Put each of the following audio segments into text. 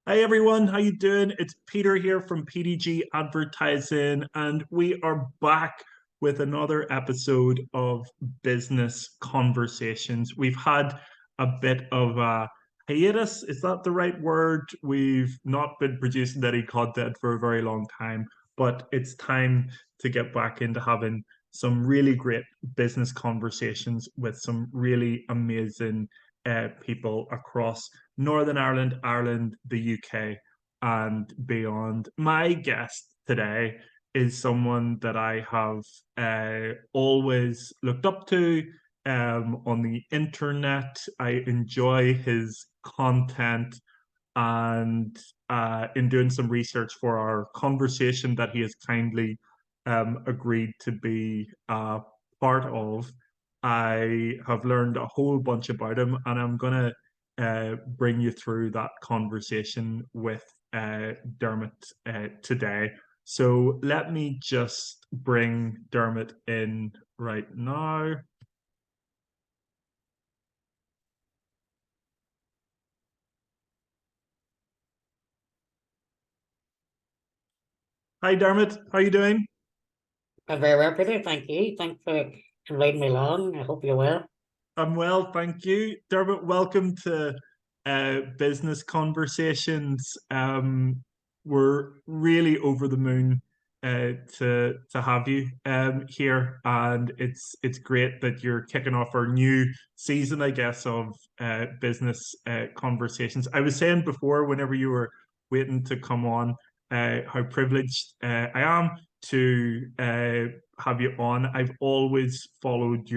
Hi everyone, how you doing? It's Peter here from PDG Advertising, and we are back with another episode of Business Conversations. We've had a bit of a hiatus, is that the right word? We've not been producing any content for a very long time, but it's time to get back into having some really great business conversations with some really amazing people across Northern Ireland, Ireland, the UK, and beyond. My guest today is someone that I have always looked up to on the internet. I enjoy his content, and in doing some research for our conversation that he has kindly agreed to be part of, I have learned a whole bunch about him, and I'm gonna bring you through that conversation with Dermot today. So let me just bring Dermot in right now. Hi Dermot, how you doing? I'm very well, Peter. Thank you. Thanks for inviting me along. I hope you're well. I'm well, thank you. Dermot, welcome to Business Conversations. We're really over the moon to have you here, and it's great that you're kicking off our new season, I guess, of Business Conversations. I was saying before, whenever you were waiting to come on, how privileged I am to have you on. I've always followed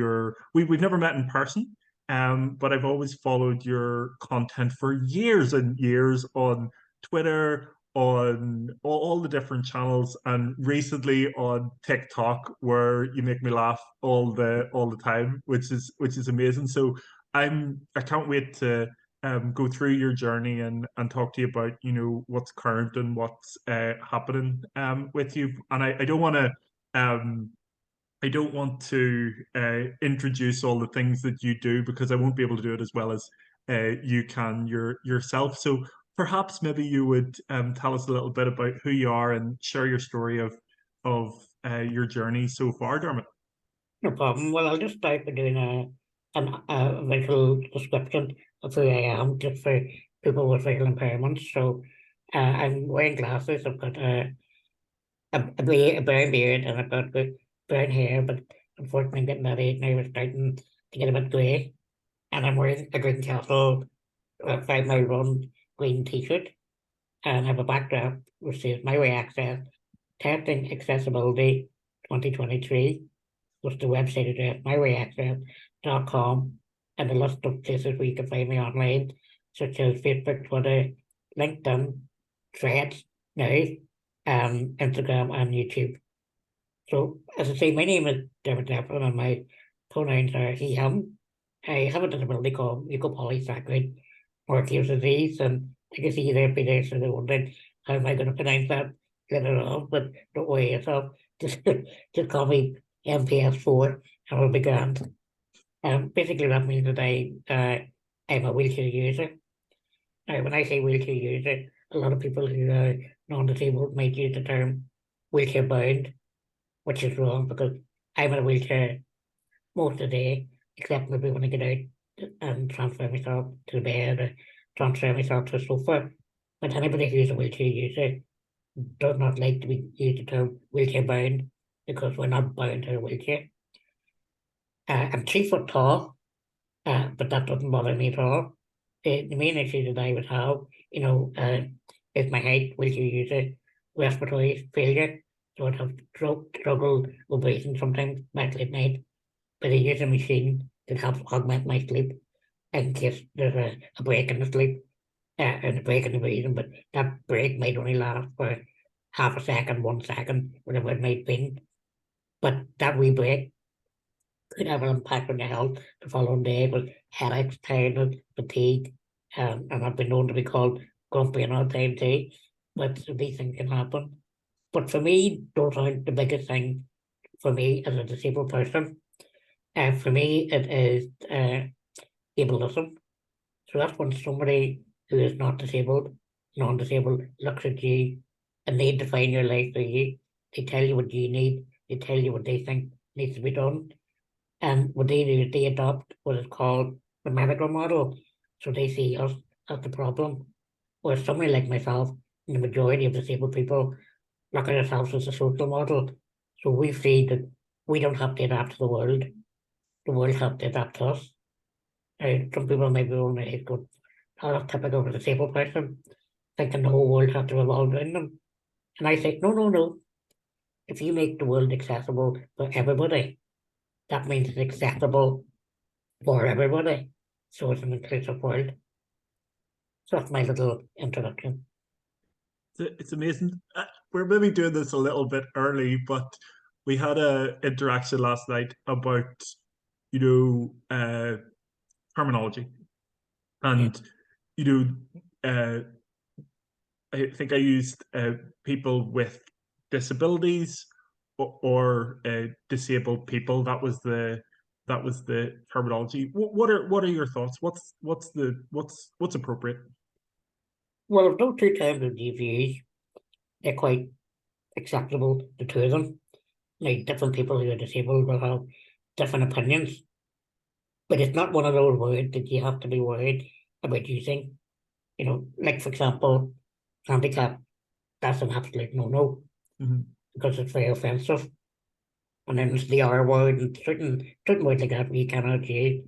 we've never met in person, but I've always followed your content for years and years on Twitter, on all the different channels, and recently on TikTok, where you make me laugh all the time, which is amazing. So I can't wait to go through your journey and talk to you about what's current and what's happening with you. And um I don't want to introduce all the things that you do, because I won't be able to do it as well as you can yourself. So perhaps maybe you would tell us a little bit about who you are and share your story of your journey so far, Dermot. No problem. Well, I'll just start by doing a visual description of who I am, just for people with visual impairments. So, I'm wearing glasses. I've got a brown beard and I've got brown hair, but unfortunately, I'm getting that age now. We're starting to get a bit grey. And I'm wearing a Green Castle 5 mile run green T-shirt, and I have a backdrop which says My Way Access Testing Accessibility 2023, with the website address mywayaccess.com, and a list of places where you can find me online, such as Facebook, Twitter, LinkedIn, Threads now, Instagram, and YouTube. So, as I say, my name is Dermot Devlin, and my pronouns are he, him. I have a disability called mucopolysaccharidosis disease, and I can see there Peter sort of wondering how am I going to pronounce that later on, but don't worry yourself. Just just call me MPS4 and we'll be grand. Basically that means that I'm a wheelchair user. Now, when I say wheelchair user, a lot of people who are non-disabled might use the term wheelchair bound, which is wrong, because I'm in a wheelchair most of the day, except maybe when I get out and transfer myself to the bed or transfer myself to the sofa. But anybody who's a wheelchair user does not like to be used the term wheelchair bound, because we're not bound to a wheelchair. I'm 3 foot tall, but that doesn't bother me at all. The main issue that I would have, is my height, wheelchair user, respiratory failure. So I'd have struggle with breathing sometimes, especially at night. But I use a machine that helps augment my sleep in case there's a break in the sleep, and a break in the breathing. But that break might only last for half a second, 1 second, whatever it might be. But that wee break could have an impact on your health the following day, with headaches, tiredness, fatigue, and I've been known to be called grumpy and all time too. But these things can happen. But for me, those aren't the biggest thing for me as a disabled person. For me, it is ableism. So that's when somebody who is not disabled non-disabled looks at you and they define your life for you. They tell you what you need. They tell you what they think needs to be done. And what they do is they adopt what is called the medical model. So they see us as the problem. Whereas somebody like myself and the majority of disabled people look at ourselves as a social model. So we see that we don't have to adapt to the world. The world has to adapt to us. Some people may be on the go, oh, that's typical of a disabled person, thinking the whole world has to revolve around them. And I say, no, no, no. If you make the world accessible for everybody, that means it's accessible for everybody. So it's an inclusive world. So that's my little introduction. It's amazing. We're maybe doing this a little bit early, but we had a interaction last night about, terminology, Yeah. and uh, I think I used people with disabilities or disabled people. That was the terminology. What are your thoughts? What's appropriate? Well, if those two terms of views, they're quite acceptable, the two of them. Like different people who are disabled will have different opinions. But it's not one of those words that you have to be worried about using. Like for example, handicap, that's an absolute no-no Mm-hmm. because it's very offensive. And then it's the R word and certain words like that you cannot use.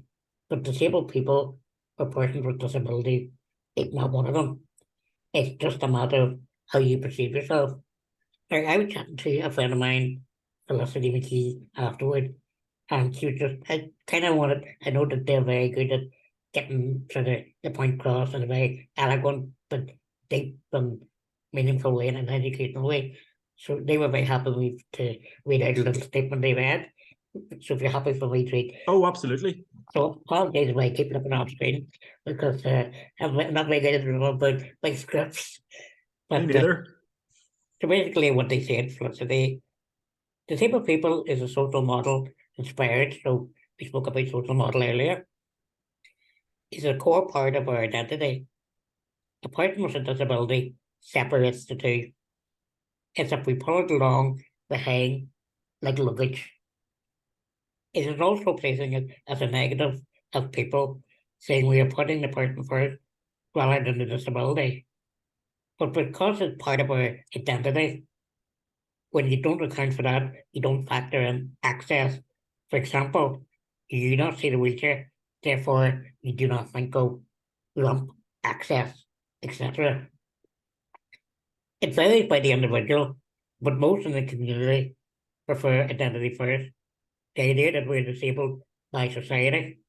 But disabled people or persons with disability, it's not one of them. It's just a matter of how you perceive yourself. Like I was chatting to a friend of mine, Felicity McKee, afterward, and she was just, I kind of wanted, I know that they're very good at getting sort of the point across in a very eloquent but deep and meaningful way and an educational way. So they were very happy with me to read out a little statement they read. So if you're happy for me to read. Oh, absolutely. So apologies if I keep looking off screen because I'm not very good at remembering my scripts. Me But neither. so basically what they said, Felicity, disabled people is a social model inspired, so we spoke about social model earlier, is a core part of our identity. A person with a disability separates the two. It's if we pull it along behind like luggage. It is also placing it as a negative of people, saying we are putting the person first rather than the disability. But because it's part of our identity, when you don't account for that, you don't factor in access. For example, you do not see the wheelchair, therefore you do not think of lump access, etc. It varies by the individual, but most in the community prefer identity first. The idea that we're disabled by society,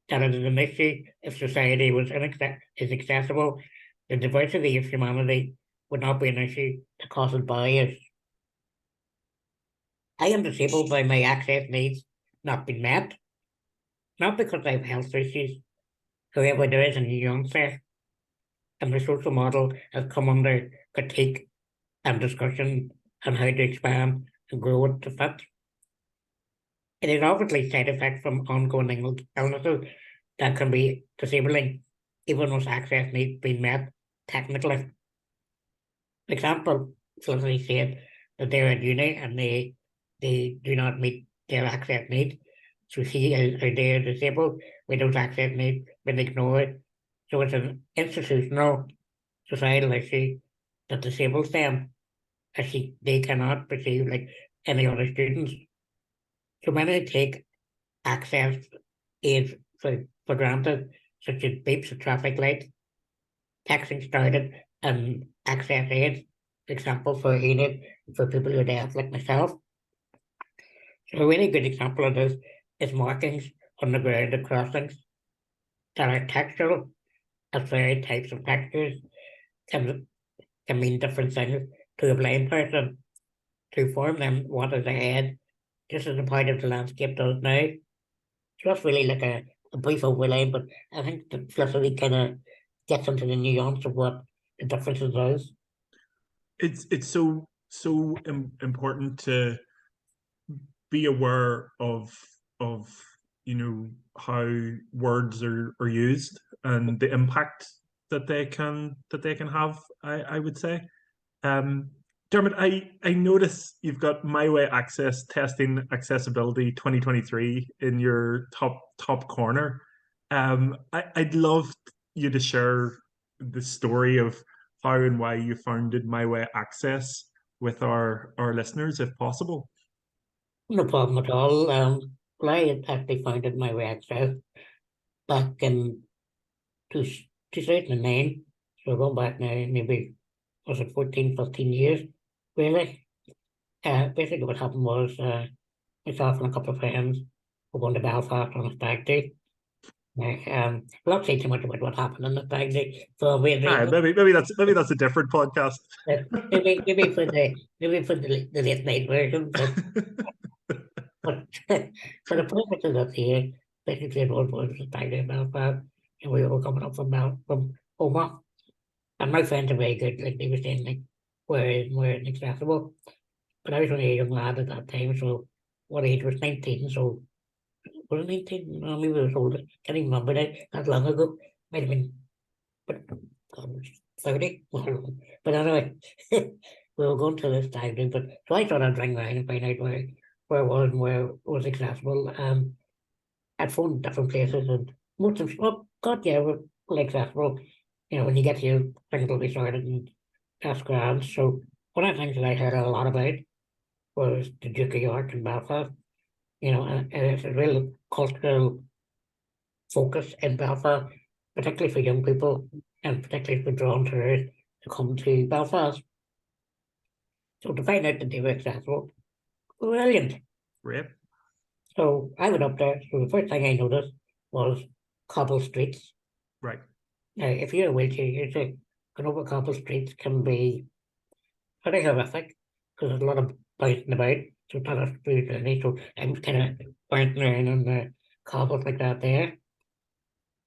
that it is an issue if society is accessible, the diversity of humanity would not be an issue that causes bias. I am disabled by my access needs not being met, not because I have health issues. However, there is a nuance there, and the social model has come under critique and discussion on how to expand and grow it to fit. It is obviously side effects from ongoing illnesses that can be disabling, even with access needs being met technically. For example, Felicity said that they're at uni and they do not meet their access needs. So she is they are disabled with those access needs been ignored. So it's an institutional societal issue that disables them as they cannot perceive like any other students. So many take access aids for granted, such as beeps at traffic lights, texting started, and access aids, for example, for hearing for people who are deaf like myself. So a really good example of this is markings on the ground at crossings that are textual, as varied types of textures can, can mean different things to a blind person. To inform them what is ahead, just as a part of the landscape does now. So that's really like a brief overlay, but I think the Felicity kind of gets into the nuance of what the differences is. It's so important to be aware of how words are used and the impact that they can have. I would say. Dermot, I notice you've got My Way Access testing accessibility 2023 in your top corner. I'd love you to share the story of how and why you founded My Way Access with our listeners, if possible. No problem at all. Well, I had actually founded My Way Access back in 2009. So going back now, maybe, was it 14, 15 years, really? Basically what happened was myself and a couple of friends were going to Belfast on a stag do. I'll not say too much about what happened in the stag do for obvious reasons. Maybe that's a different podcast. Maybe for the late night version, but for the purposes of here, basically it was a stag do in Belfast, and we were coming up from Oma. And my friends are very good, like they were saying, like, we're inaccessible. But I was only a young lad at that time, so what age was 19, so was it 19? No, maybe I was older. Can't even remember that long ago. Might have been, but 30. But anyway, we were going to this time, but so I thought I'd ring around and find out where it was and where it was accessible. I'd phoned different places, and most of them, oh, God, yeah, we're accessible. You know, when you get here, things will be sorted, and that's grand. So one of the things that I heard a lot about was the Duke of York in Belfast. You know, and it's a real cultural focus in Belfast, particularly for young people, and particularly for drawn tourists to come to Belfast. So to find out that they were accessible, brilliant. Great. So I went up there. So the first thing I noticed was cobble streets. Right. Now, if you're a wheelchair user, going over cobble streets can be pretty horrific because there's a lot of bouncing about. So it's not a smooth journey. So I'm kind of bouncing around on the cobbles like that there.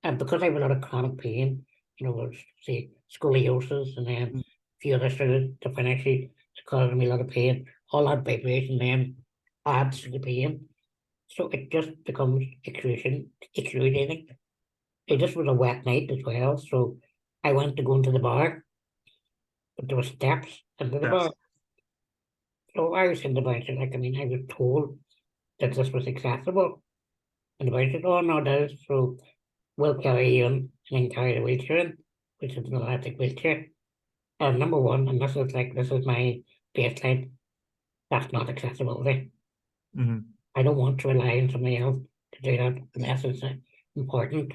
And because I have a lot of chronic pain, you know, was say scoliosis and then a few other sort of different issues that causing me a lot of pain, all that vibration then adds to the pain. So it just becomes excruciating. It just was a wet night as well. So I went to go into the bar, but there were steps into the bar. So I was in the bar, like, I mean, I was told that this was accessible. And the bar said, oh, no, it is. So we'll carry you in and then carry the wheelchair in, which is an electric wheelchair. Number one, and this is my baseline, that's not accessibility. Mm-hmm. I don't want to rely on somebody else to do that unless it's important,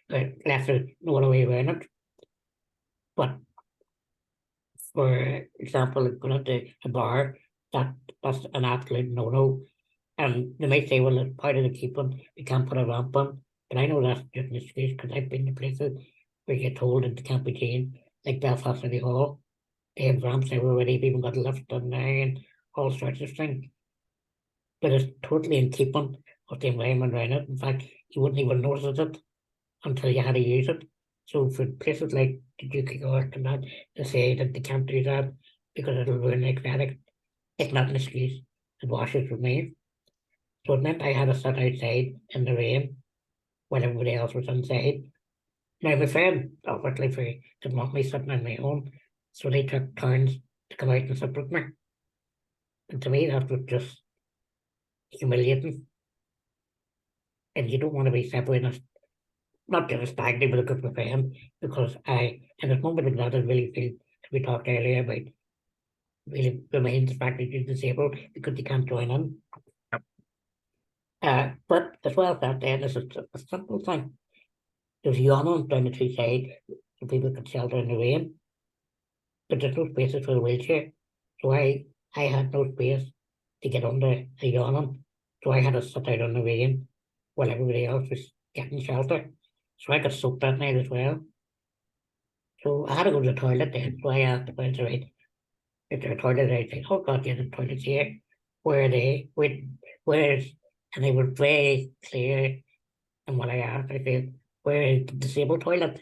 unless there's no other way around it. But for example, going to a bar, that's an absolute no-no. And they might say, well, it's part of the keeping, we can't put a ramp on. But I know that's just an excuse because I've been to places where you get told that they can't be changed, like Belfast City Hall. They have ramps everywhere, they've even got a lift on there and all sorts of things. But it's totally in keeping with the environment around it. In fact, you wouldn't even notice it until you had to use it. So for places like the Duke of York and that, they say that they can't do that because it'll ruin the aesthetic. It's not an excuse. It washes with me. So it meant I had to sit outside in the rain while everybody else was inside. Now my friend obviously didn't want me sitting on my own, so they took turns to come out and sit with me. And to me that was just humiliating. And you don't want to be separated, not just a stag do, but a group of friends, because in a moment like that, I really feel, we talked earlier about, really remains the fact that you're disabled because you can't join in. But as well as that, then, this is a simple thing. There's yawning down the two sides so people can shelter in the rain, but there's no spaces for the wheelchair. So I had no space to get under the yawning, so I had to sit out on the rain while everybody else was getting shelter. So I got soaked that night as well. So I had to go to the toilet then. So I asked the bouncer, right, is there a toilet? I said, oh God, yeah, the toilet's here. Where are they? Where's? And they were very clear. And when I asked, I said, where is the disabled toilet?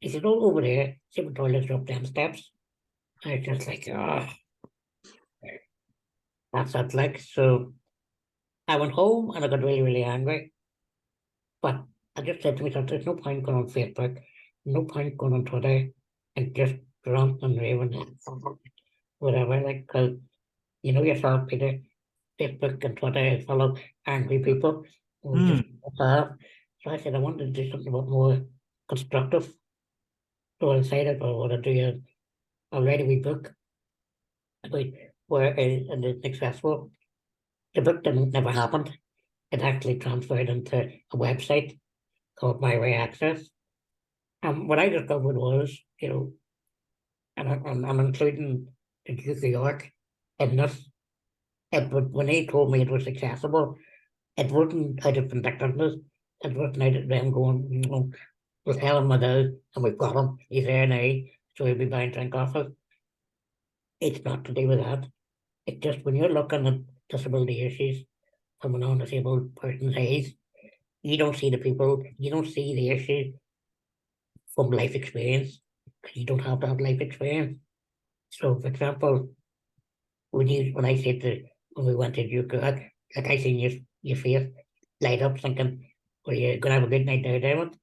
He said, oh, over there. Disabled toilets are up them steps. I was just like, oh, that's it. Like, so I went home and I got really, really angry. But I just said to myself, there's no point going on Facebook no point going on Twitter and just ranting and raving, whatever, like, because you know yourself, Peter, Facebook and Twitter is full of angry people who just laugh. So I said I wanted to do something about more constructive. So I decided I want to do a ready book about where and it's successful. The book didn't never happened. It actually transferred into a website called My Way Access. What I discovered was, and I'm including the Duke of York in this. When they told me it was accessible, it wasn't out of vindictiveness. It wasn't out of them going, we'll tell him what it is, and we've got him. He's there now, so he'll be buying drink off us. It's not to do with that. It's just when you're looking at disability issues from a non-disabled person's eyes, you don't see the people, you don't see the issue from life experience, because you don't have that life experience. So, for example, when I said when we went to Duke, like I seen your face light up thinking, well, you're going to have a good night there, Dermot.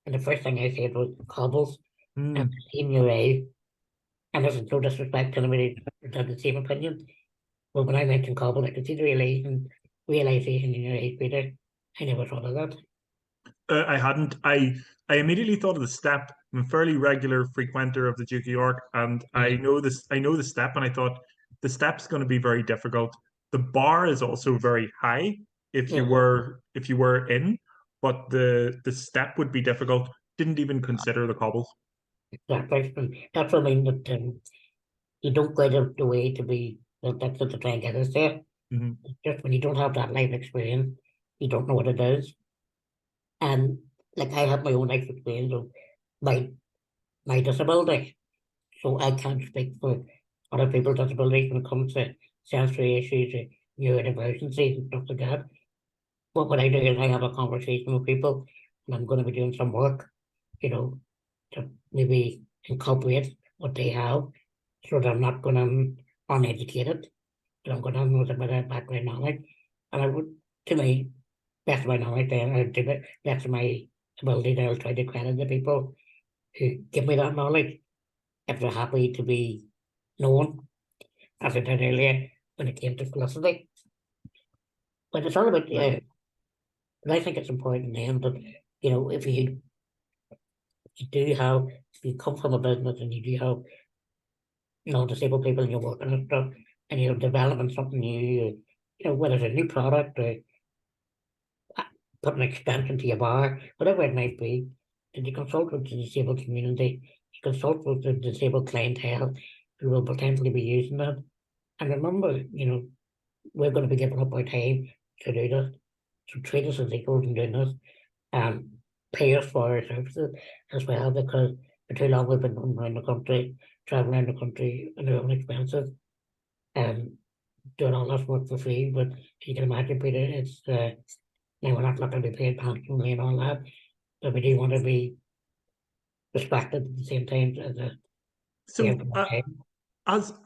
And the first thing I said was cobbles, and in your eyes. And this is no disrespect to anybody that had the same opinion. But when I mentioned cobbles, I could see the realization in your eyes, Peter. I never thought of that. I hadn't. I immediately thought of the step. I'm a fairly regular frequenter of the Duke of York, and I know this. I know the step, and I thought the step's going to be very difficult. The bar is also very high if you were in, but the step would be difficult. Didn't even consider the cobbles. Exactly. And that's what I mean, that you don't go out of the way to be, that's what to try and get us there. Just when you don't have that life experience, you don't know what it is. And like I have my own life experience of my disability. So I can't speak for other people's disabilities when it comes to sensory issues, neurodivergencies and stuff like that. But what I do is I have a conversation with people, and I'm going to be doing some work, to maybe incorporate what they have, so that I'm not going to uneducated, but I'm going to know a bit of background knowledge. And I would, to my best of my knowledge, then I do it best of my ability, then I'll try to credit the people who give me that knowledge if they're happy to be known, as I did earlier when it came to Felicity. But it's all about, but I think it's important then that, if you do have, if you come from a business and you do have, disabled people and you're working and stuff, and you're developing something new, whether it's a new product or put an extension to your bar, whatever it might be, and you consult with the disabled community, you consult with the disabled clientele who will potentially be using it. And remember, we're going to be giving up our time to do this. So treat us as equals in doing this. Pay us for our services as well, because for too long we've been going around the country, traveling around the country on our own expenses, and doing all this work for free. But you can imagine, Peter, it's now we're not looking to be paid handsomely and all that, but we do want to be respected at the same time as a So,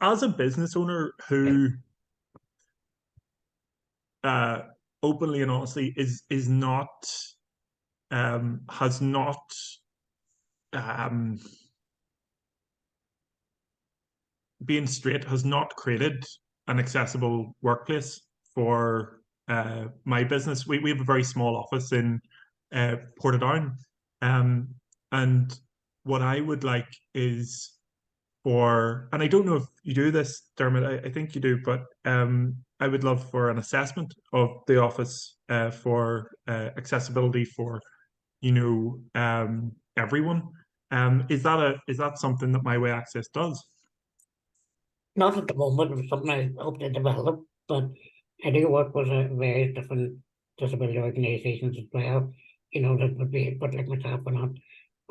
as a business owner who openly and honestly is not has not being straight has not created an accessible workplace for my business. We have a very small office in Portadown, and what I would like is and I don't know if you do this, Dermot, I think you do, but I would love for an assessment of the office for accessibility for, everyone. Is that something that My Way Access does? Not at the moment, it's something I hope to develop, but I do work with various different disability organisations as well. That would be, but like myself, we're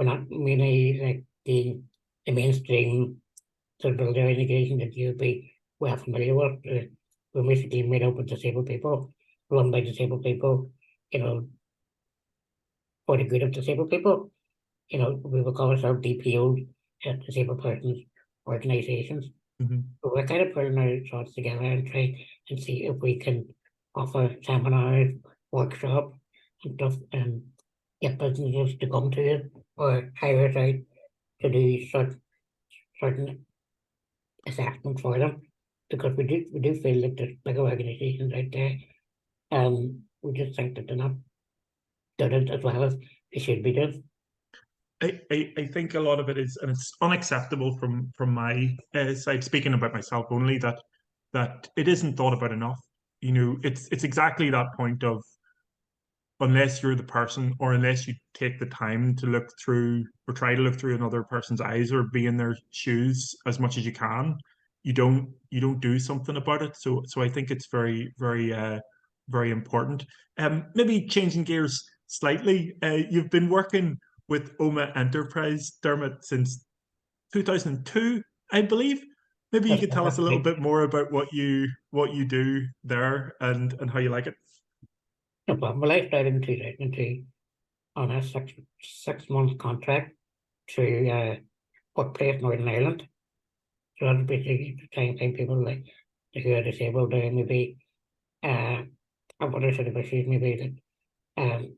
not really like the mainstream disability organisation that you'd be well familiar with. We're basically made up of disabled people, run by disabled people, for the good of disabled people. We would call ourselves DPOs, disabled persons organisations. So we're kind of putting our thoughts together and try and see if we can offer seminars, workshops, and stuff, and get businesses to come to it or hire us out to do certain assessments for them, because we do feel that there's bigger organisations out there. We just think that they're not doing it as well as they should be doing. I think a lot of it is, and it's unacceptable from my side, speaking about myself only, that it isn't thought about enough. It's exactly that point of, unless you're the person, or unless you take the time to look through, or try to look through another person's eyes, or be in their shoes as much as you can, you don't do something about it. So I think it's very important. Maybe changing gears slightly, you've been working with Oma Enterprise, Dermot, since 2002, I believe. Maybe you That's could tell us a little right. bit more about what you do there, and how you like it. No problem. Well, I started in 2002 on a six month contract to workplace Northern Ireland. So that's basically to try and find people like who are disabled, or maybe have other sort of issues, maybe that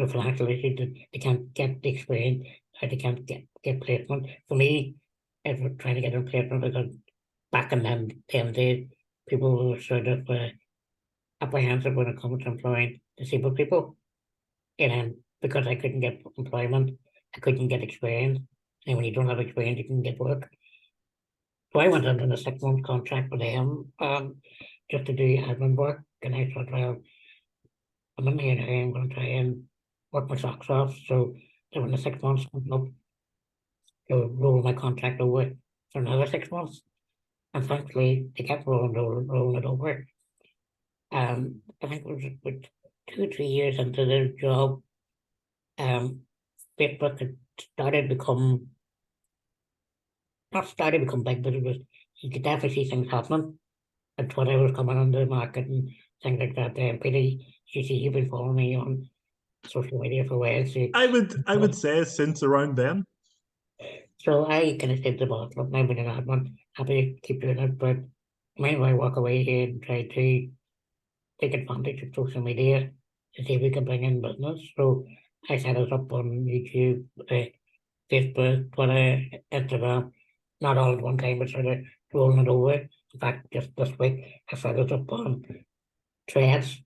financial issues, that they can't get the experience, or they can't get placement. For me, it was trying to get a placement, because back in them days, people were sort of apprehensive when it comes to employing disabled people. And then because I couldn't get employment, I couldn't get experience. And when you don't have experience, you can get work. So I went into a 6 month contract with them, just to do admin work. And I thought, well, I'm in here now, I'm going to try and work my socks off. So then when the 6 months come up, to roll my contract over for another 6 months. And thankfully, they kept rolling it over. I think it was about 2 or 3 years into the job, um, Facebook had started to become big, but you could definitely see things happening. And Twitter was coming on the market and things like that. Peter, you see, you've been following me on social media for a while. I would say since around then. So I kind of saved the bottle up now with an admin. Happy to keep doing it, but meanwhile, I walk away here and try to take advantage of social media to see if we can bring in business. So I set us up on YouTube, Facebook, Twitter, Instagram, not all at one time, but sort of rolling it over. In fact, just this week, I set us up on Threads.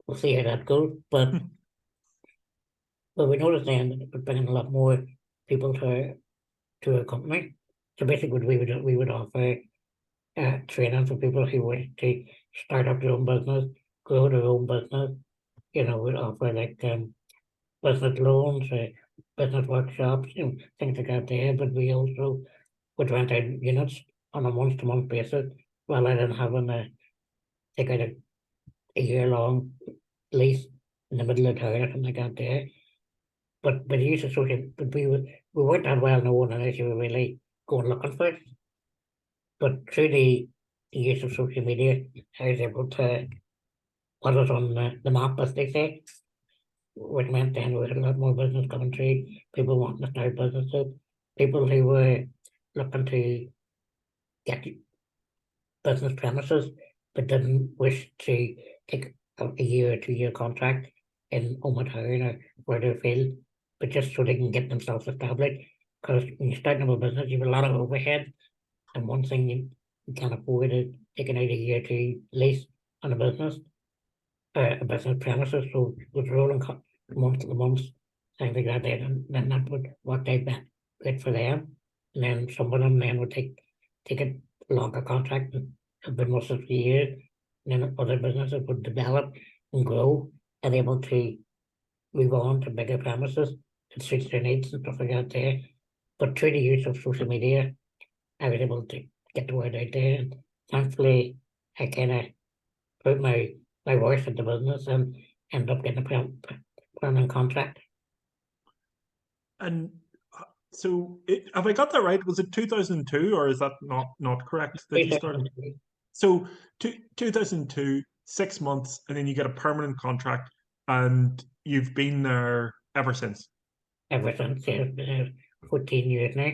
We'll see how that goes. But we noticed then that it would bring in a lot more people to a company. So basically, what we would offer training for people who want to start up their own business, grow their own business. We'd offer like business loans, business workshops, things like that there. But we also would rent out units on a month-to-month basis, rather than having to take out a year-long lease in the middle of town or something like that there. But the use of social, but we weren't that well known unless you were really going looking for it. But through the use of social media, I was able to put us on the map, as they say, which meant then we had a lot more business coming through, people wanting to start businesses, people who were looking to get business premises but didn't wish to take a year or 2 year contract in Oma Town or further afield, but just so they can get themselves established. Because when you're starting up a business, you have a lot of overhead, and one thing you can't afford is taking out a year to lease on a business premises. So with rolling month to month, things like that, then that would work out good for them. And then some of them then would take a longer contract and have been with us for years. And then other businesses would develop and grow and able to move on to bigger premises that suits their needs and stuff like that there. But through the use of social media, I was able to get the word out there, and thankfully I kind of put my voice at the business and end up getting a permanent contract. And so, have I got that right? Was it 2002, or is that not correct that you started? 2002. So, 2002, 6 months, and then you get a permanent contract, and you've been there ever since. Ever since, 14 years now.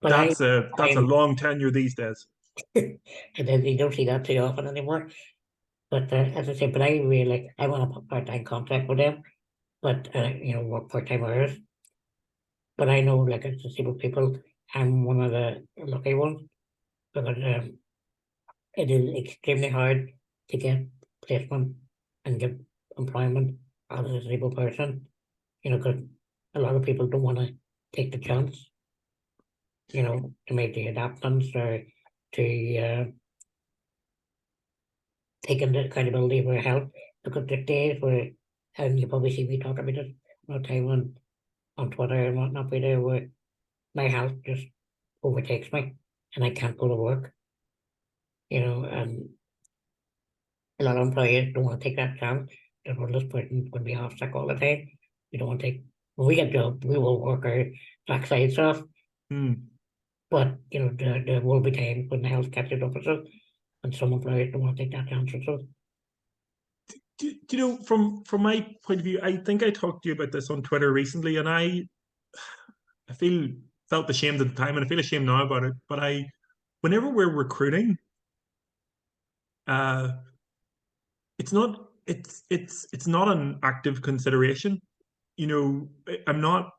But That's a I'm, long tenure these days. and then you don't see that too often anymore. But as I said, but I want a part-time contract with them, but work part-time hours. but I know, like, as disabled people, I'm one of the lucky ones, because it is extremely hard to get placement and get employment as a disabled person, because a lot of people don't want to take the chance, to make the adaptations or to take into accountability for health. Because the days where, and you probably see me talk about it all the time on Twitter and whatnot, where my health just overtakes me and I can't go to work, and a lot of employers don't want to take that chance. That, well, this person's going to be off sick all the time. We don't want to take, when we get jobs, we will work our backsides off. But, there will be times when the health catches up with us, and some employers don't want to take that chance with us. From my point of view, I think I talked to you about this on Twitter recently, and I felt ashamed at the time, and I feel ashamed now about it. But whenever we're recruiting, it's not an active consideration. I'm not.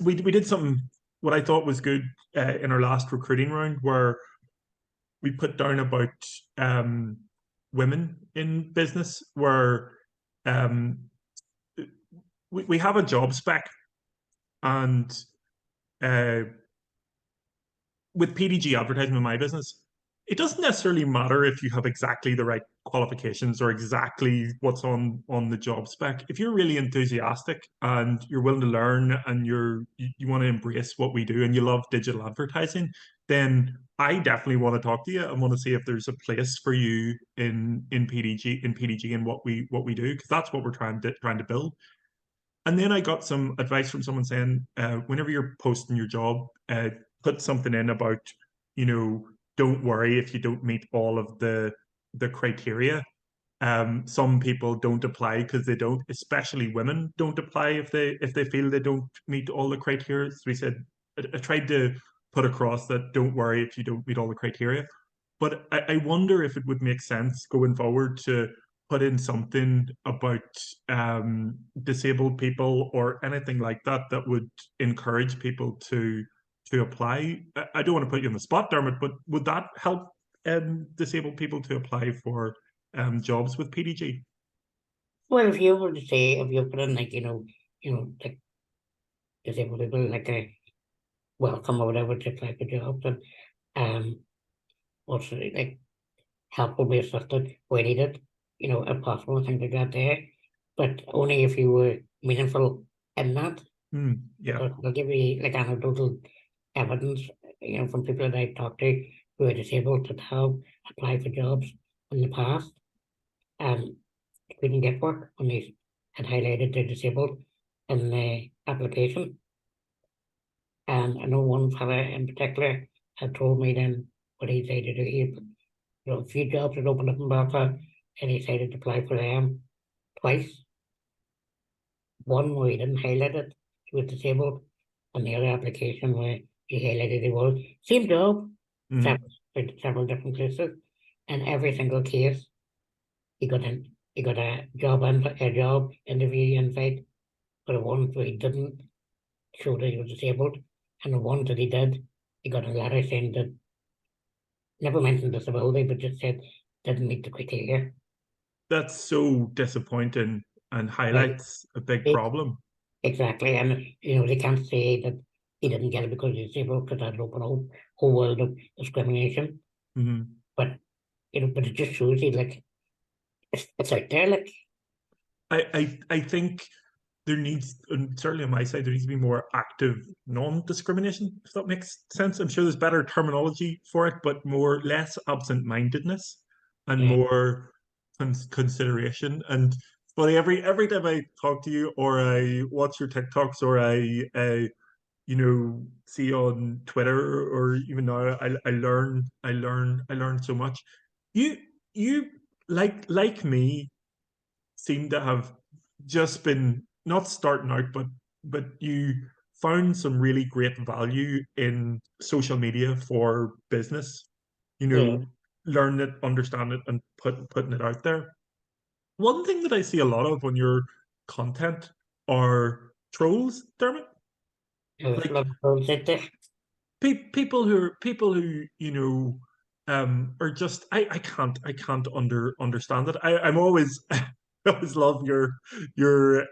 We did something what I thought was good in our last recruiting round, where we put down about women in business, where we have a job spec, and with PDG advertising in my business, it doesn't necessarily matter if you have exactly the right qualifications or exactly what's on the job spec. If you're really enthusiastic and you're willing to learn and you want to embrace what we do and you love digital advertising, then I definitely want to talk to you and want to see if there's a place for you in PDG and what we do, because that's what we're trying to build. And then I got some advice from someone saying, whenever you're posting your job, put something in about, don't worry if you don't meet all of the criteria. Some people don't apply because they don't, especially women don't apply if they feel they don't meet all the criteria. So we said, I tried to put across that don't worry if you don't meet all the criteria. But I wonder if it would make sense going forward to put in something about disabled people or anything like that that would encourage people to apply. I don't want to put you on the spot, Dermot, but would that help disabled people to apply for jobs with PDG? Well, if you were to say, if you put in, like, like disabled people, like a welcome or whatever to apply for jobs, and also, like, help will be assisted where needed, if possible, and things like that there. But only if you were meaningful in that. Yeah. So they'll give you, like, anecdotal evidence, from people that I've talked to who are disabled that have applied for jobs in the past and couldn't get work when they had highlighted they're disabled in the application. And I know one fella in particular had told me then what he decided to do. A few jobs had opened up in Belfast, and he decided to apply for them twice. One where he didn't highlight it, he was disabled, and the other application where he highlighted he was. Same job, several different places, and every single case he got in. He got a job interview invite. For the ones where he didn't show that he was disabled, and the ones that he did, he got a letter saying that never mentioned disability, but just said didn't meet the criteria. That's so disappointing and highlights a big problem. Exactly, and they can't say that he didn't get it because he's disabled, because that'd open a whole world of discrimination. But but it just shows you, like, it's out there. Like, I think there needs, and certainly on my side, there needs to be more active non-discrimination, if that makes sense. I'm sure there's better terminology for it, but less absent-mindedness and more consideration. And funny, every time I talk to you or I watch your TikToks or I see on Twitter or even now, I learn so much. You like me seem to have just been not starting out, but you found some really great value in social media for business. Learn it, understand it, and putting it out there. One thing that I see a lot of on your content are trolls, Dermot. There's a Like lot of roles out there. people who are just I can't understand it. I'm always I always love your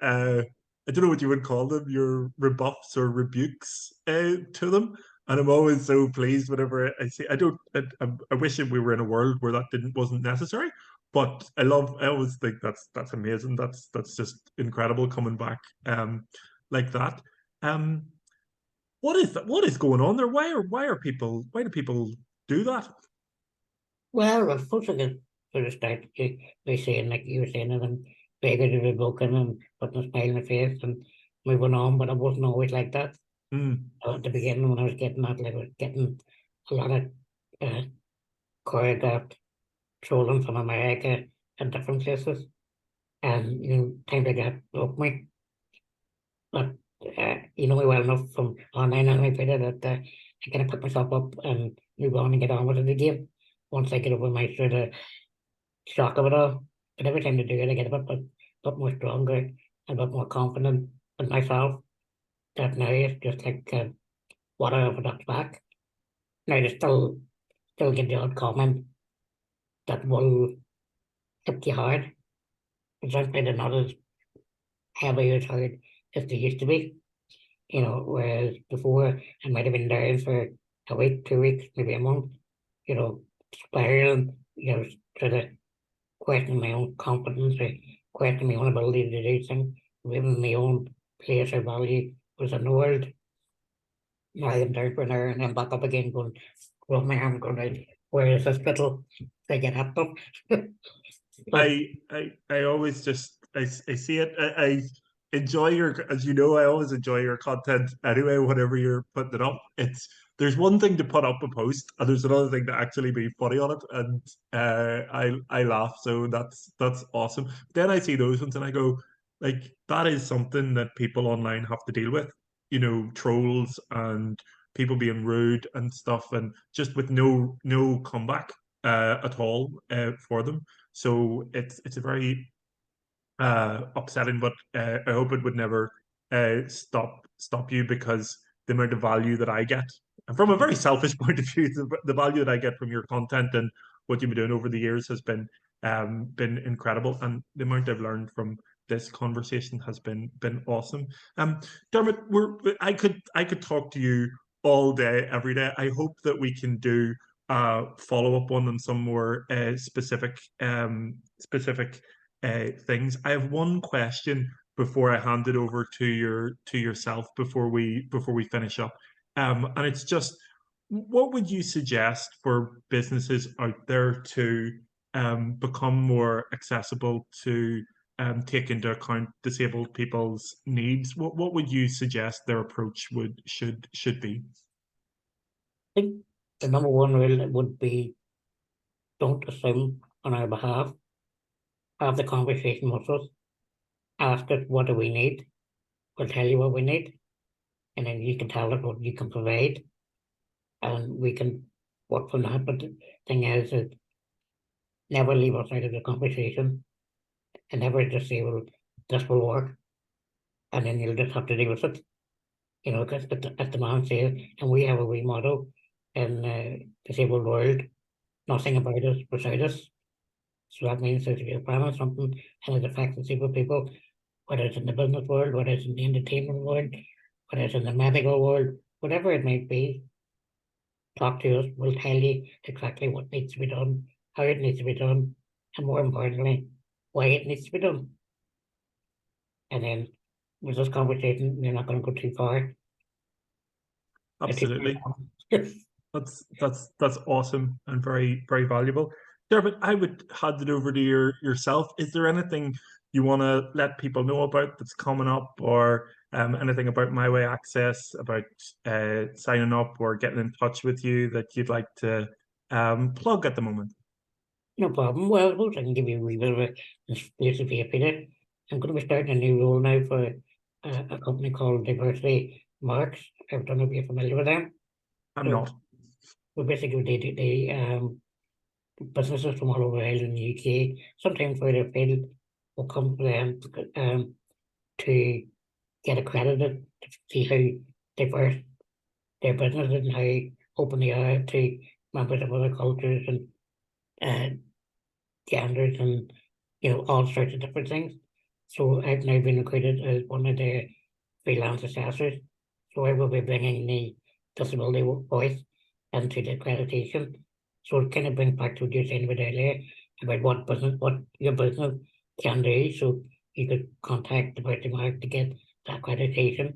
I don't know what you would call them, your rebuffs or rebukes to them. And I'm always so pleased whenever I see. I don't. I wish we were in a world where that didn't wasn't necessary. But I always think that's amazing. That's just incredible coming back like that. Um, what is going on there? Why do people do that? Well, I suppose I could sort of start by saying, like you were saying, and then bigger to be broken and putting a smile on the face and moving on, but I wasn't always like that. Mm. At the beginning, when I was getting that, like I was getting a lot of uh, choreographed trolling from America and different places, and times I got up me, but you know me well enough from online and my Twitter that I kind of pick myself up and move on and get on with it again once I get over my sort of shock of it all. But every time I do it, I get a bit more stronger, a bit more confident in myself. That now it's just like water off a duck's back. Now I still get the odd comment that will hit you hard. It's just they're not as heavy or as hard as they used to be. Whereas before I might have been down for a week, 2 weeks, maybe a month, spiraling, sort of questioning my own confidence or questioning my own ability to do things, even my own place or value was in the world. Now I'm down for an hour and I'm back up again going, rub my arm going out, where is this little thing get up them? But I always just I see it. I enjoy your, as you know, I always enjoy your content anyway. Whenever you're putting it up, it's there's one thing to put up a post, and there's another thing to actually be funny on it. And I laugh, so that's awesome. Then I see those ones, and I go, like, that is something that people online have to deal with. Trolls and people being rude and stuff, and just with no comeback at all for them. So it's a very upsetting, but I hope it would never stop you, because the amount of value that I get, and from a very selfish point of view, the value that I get from your content and what you've been doing over the years has been incredible, and the amount I've learned from this conversation has been awesome. Dermot, I could talk to you all day, every day. I hope that we can do follow up one on some more specific things. I have one question before I hand it over to yourself before we finish up. And it's just, what would you suggest for businesses out there to become more accessible, to take into account disabled people's needs? What would you suggest their approach should be? I think the number one rule would be don't assume on our behalf. Have the conversation with us. Ask us what do we need. We'll tell you what we need. And then you can tell us what you can provide. And we can work from that. But the thing is that never leave us out of the conversation and never just say, well, this will work. And then you'll just have to deal with it. Because as the man says, and we have a wee motto in the disabled world, nothing about us without us. So that means that if you're planning something and it affects disabled people, whether it's in the business world, whether it's in the entertainment world, whether it's in the medical world, whatever it might be, talk to us. We'll tell you exactly what needs to be done, how it needs to be done, and more importantly, why it needs to be done. And then with this conversation, we're not going to go too far. Absolutely. That's awesome and very valuable. Dermot, I would hand it over to yourself. Is there anything you want to let people know about that's coming up, or anything about My Way Access, about signing up or getting in touch with you that you'd like to plug at the moment? No problem. Well, I suppose I can give you a wee bit of a exclusive here, Peter. I'm going to be starting a new role now for a company called Diversity Marks. I don't know if you're familiar with them. I'm So not. we basically they businesses from all over Ireland and the UK, sometimes further afield, will come to them to get accredited to see how diverse their business and how open they are to members of other cultures and uh, genders and all sorts of different things. So I've now been recruited as one of the freelance assessors. So I will be bringing the disability voice into the accreditation. So it kind of brings back to what you were saying about earlier about what your business can do. So you could contact the birthday mark to get that accreditation,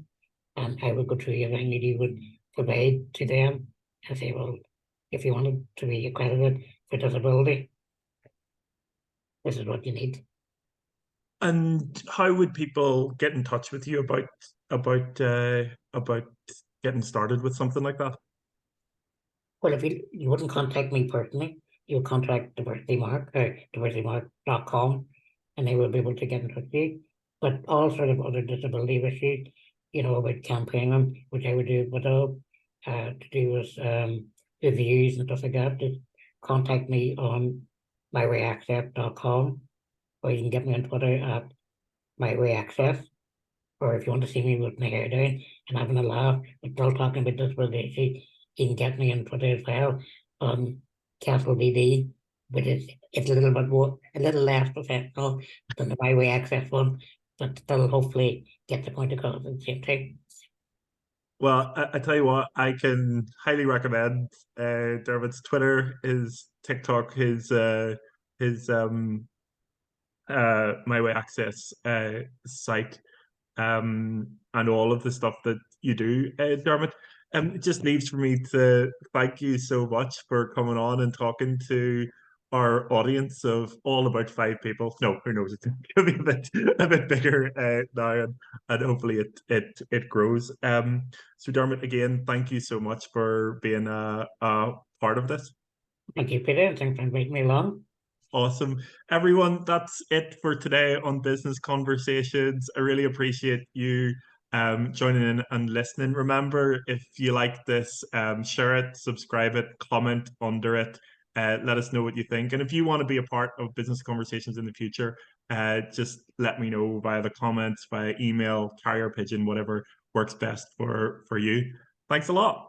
and I would go through everything that you would provide to them and say, well, if you wanted to be accredited for disability, this is what you need. And how would people get in touch with you about getting started with something like that? Well, if you wouldn't contact me personally, you'll contact Diversity Mark or diversitymark.com, and they will be able to get in touch with you. But all sort of other disability issues, about campaigning, which I would do with all, to do with reviews and stuff like that, just contact me on mywayAccess.com, or you can get me on Twitter at mywayAccess, or if you want to see me with my hair down and having a laugh, but still talking about disability issues, you can get me on Twitter as well on Castle DD, but it's a little bit more, a little less professional than the My Way Access one, but still hopefully get the point across at the same time. Well, I tell you what, I can highly recommend Dermot's Twitter, his TikTok, his My Way Access site, and all of the stuff that you do, Dermot. It just leaves for me to thank you so much for coming on and talking to our audience of all about 5 people. No, who knows? It's going to be a bit bigger now, and hopefully it grows. So Dermot, again, thank you so much for being a part of this. Thank you, Peter, and thanks for inviting me along. Awesome. Everyone, that's it for today on Business Conversations. I really appreciate you joining in and listening. Remember, if you like this, share it, subscribe it, comment under it. Let us know what you think. And if you want to be a part of Business Conversations in the future, just let me know via the comments, via email, carrier pigeon, whatever works best for you. Thanks a lot.